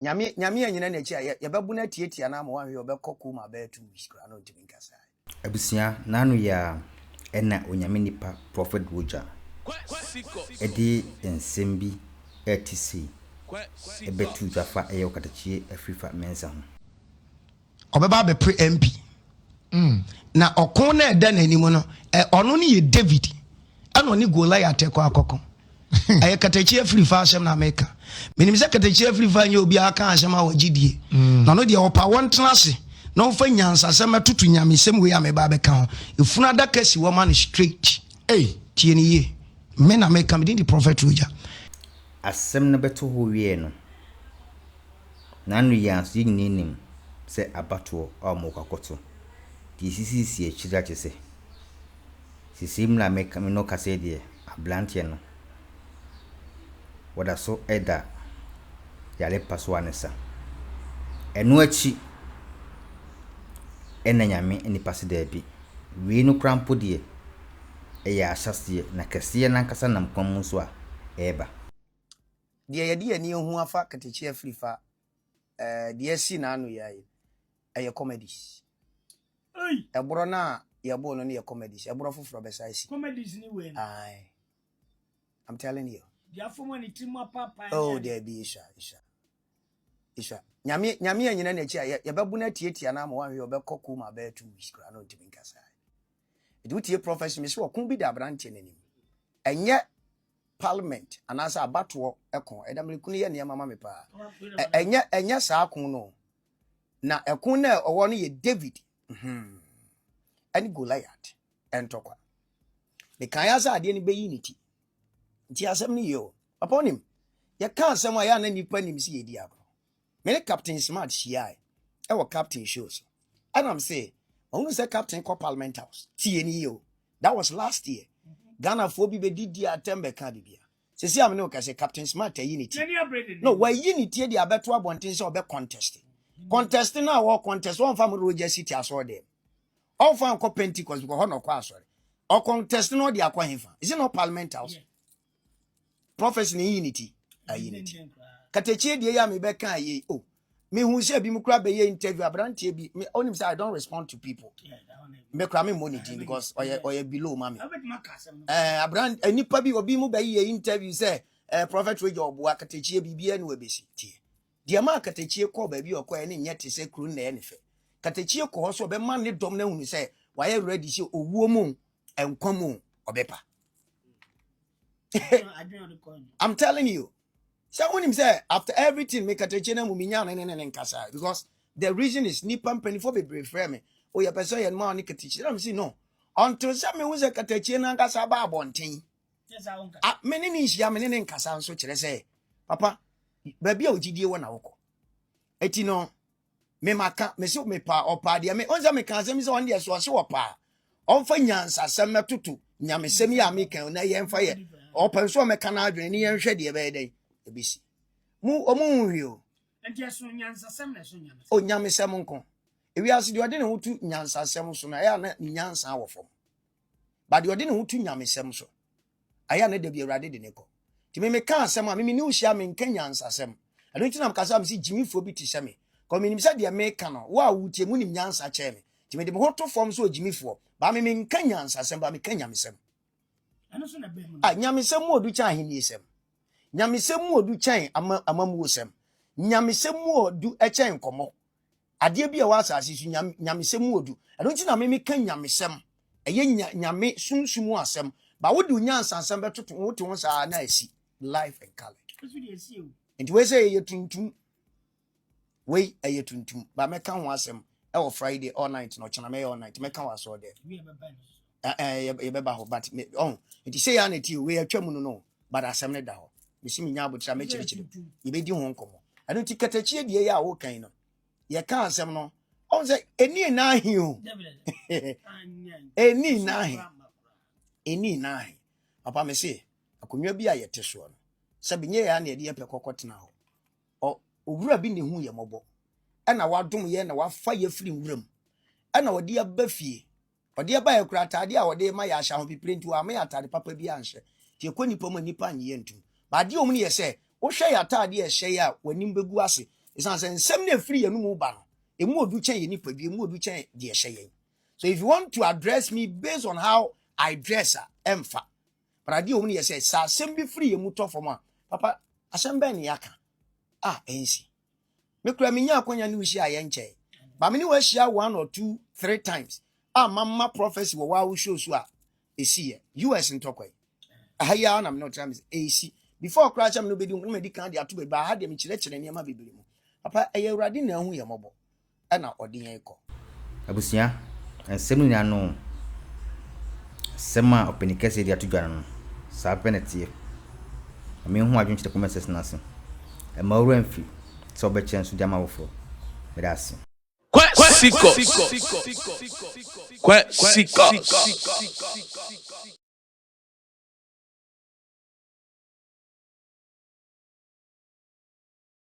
nyame anyina na chi ye bebu na tietia na ma wan we obekoko ma be 2 weeks kra no ntimi nkasa abusia nanu ya ena onyame nipa prophet Roger edi ensembi etc ebetu dwafa eyo katachie afrifa mensa ho obeba be pre MP na okon na eda na anim no ono ne ye David ana oni Goliath ekọ akọkọ aye katachie afrifa asem na America menim se katachie afrifa nya obi aka asem a wagidie na no de opa won tenase na ofa nyansa asem atutu nyamesem we ameba be ka ho efuna daka si wo man straight tie ni ye me na America me di prophet Roger asem na beto ho wie no nanu ya so yinim se abato amokakoto di sisi echira chese sisim na America me no kase de ablantie no wada so eda yale paso anesa enu achi enanyame eni pase da bi wi no krampo de eya asase na kase na nkasa nam kwam so a eba de ye de ani hu afa katachie afrifa de si na anu yayi eye comedies ebro na ye bo no ye comedies ebro foforo be sai si comedies ni we ai I'm telling you dia fomo ni timu papa oh there be isha nyame anyina na chi ye bebu na tietia na ma wan we obekoko ma be 2 weeks kra no ntimi nkasa edu tie prophecy me so okun bi da brante nanim enye parliament anasa abato ekon edamliku ne ye ne mama me pa enye saa kun no na ekun na owo no ye David ani Goliath entokwa me kan ya sa ade ni be unity nti asem ni yo upon him ye kan asem aya na nipa nim si ye di abro me Captain Smart shia e wo captain shows and I'm say onu say captain call parliament house tie ni yo that was last year Ghana for bi be didi atembe ka bibia sesi am no ka say Captain Smart unity no why unity dey abeto abonten say obe contest na wo contest one fam Roger City aso dem all fan ko Pentecost because ho no kwa asore o contest no dey akwa hefa is it not parliament house prophecy ni unity unity katechie dey ya me be kan ye oh me hu say bi mu kura be ye interview abrantie bi me onim say I don't respond to people me kura me money because oye below mami abrant anipa bi obi mu be ye interview say prophet Roger obuwa katechie bibia na webesi tie dia ma katechie ko ba bi okoye ne nyete se kru na enefe katechie ko ho so be man ne dom na hunu say waye ready say owuo mu enkwa mu obepa I'm telling you. So when him say after everything make katechie na mu minya ne nkasa because the reason is nipa penifo be brave me o ya person ye ma ni katechie am say no until say me hu say katechie na nkasa ba abonten me ne nhia me ne nkasa nso kire say papa ba bia ogidie wo na woko eti no me maka me se me pa opa de me onza me kan sem se on de so se opa onfa nyansa sem metoto nyamesem ya me kan na ye mfa ye opa so me kan adwene ne ye nhwe de be den ebisi mu omu hwio enti eso nyansa sem na so nyamesem o nyamesem nko ewi ase de ode ne hutu nyansa sem so na ya na nyansa awofom ba de ode ne hutu nyamesem so aya na de bi awrade de ne ko ti me kan asem a me ni uhia me nkan nyansa asem ado nti na mkasa me si jimifo bi ti se me ko me nim se de me kan no wa wutie mu nim nyansa che me ti me de me hoto form so jimifo ba me nkan nyansa asem ba me kan nyamesem ano so na be mu nyamesem mu odu cha ahini esem nyamesem mu odu chan amamu osem nyamesem mu odu echen komo ade bi e wa asase su nyamesem mu odu ado nti na me kan nyamesem eye nyame sunsumu asem ba wo du nyansa asem betoto wo to sa na asi life and color and we say ye tuntum we eye tuntum ba me kan ho asem e wo Friday all night no chana me all night me kan wa so there ye be ba ho but on it say ya na ti we atwa mu no but asem ne da ho me si me nya abotra me chirichiri ye be di ho nkomo ado ti katachie die ya wo kan no ye kan asem no on say eni na ahi o eni na ahi papa me say akonwa bi a ye te so no sabi nye ya na ye de pekokotena ho o owura bi ne hu ye mobo na wadom ye na wafa ye firi nwuram na wode abafie wode aba ye kura atade a wode ma ya ahya ho piprentu a ma ya atade papa bi anhye tie konipa ma nipa nye ntum ba de omu ne ye se wo hwe ya atade ye hye ya wanim begu ase It's an assembly free and no ban. A more do change any per be more do change the shay. So if you want to address me based on how I dress emfa. But I do only say sa assembly free and muto for ma. Papa, assembly yaka. NC. Me kura me nya akonya ni ushi ayenche. But me ni we share 1 or 2, 3 times. Mama prophecy wo wa show so a esi US ntokwe. Ahaya na me no time is AC. Before crash am no be do me di kan dia to be ba ha de me chire niam bebere mu. Papa eye urade na hu ye mobo. E na odi yen ko. Abusia, ensem ni anu. Sema openikese dia to dwana no. Sa penete. Me hu adwon chite comments na se. E ma wura mfi. So be chance dia ma wofo. Me da se. Siko.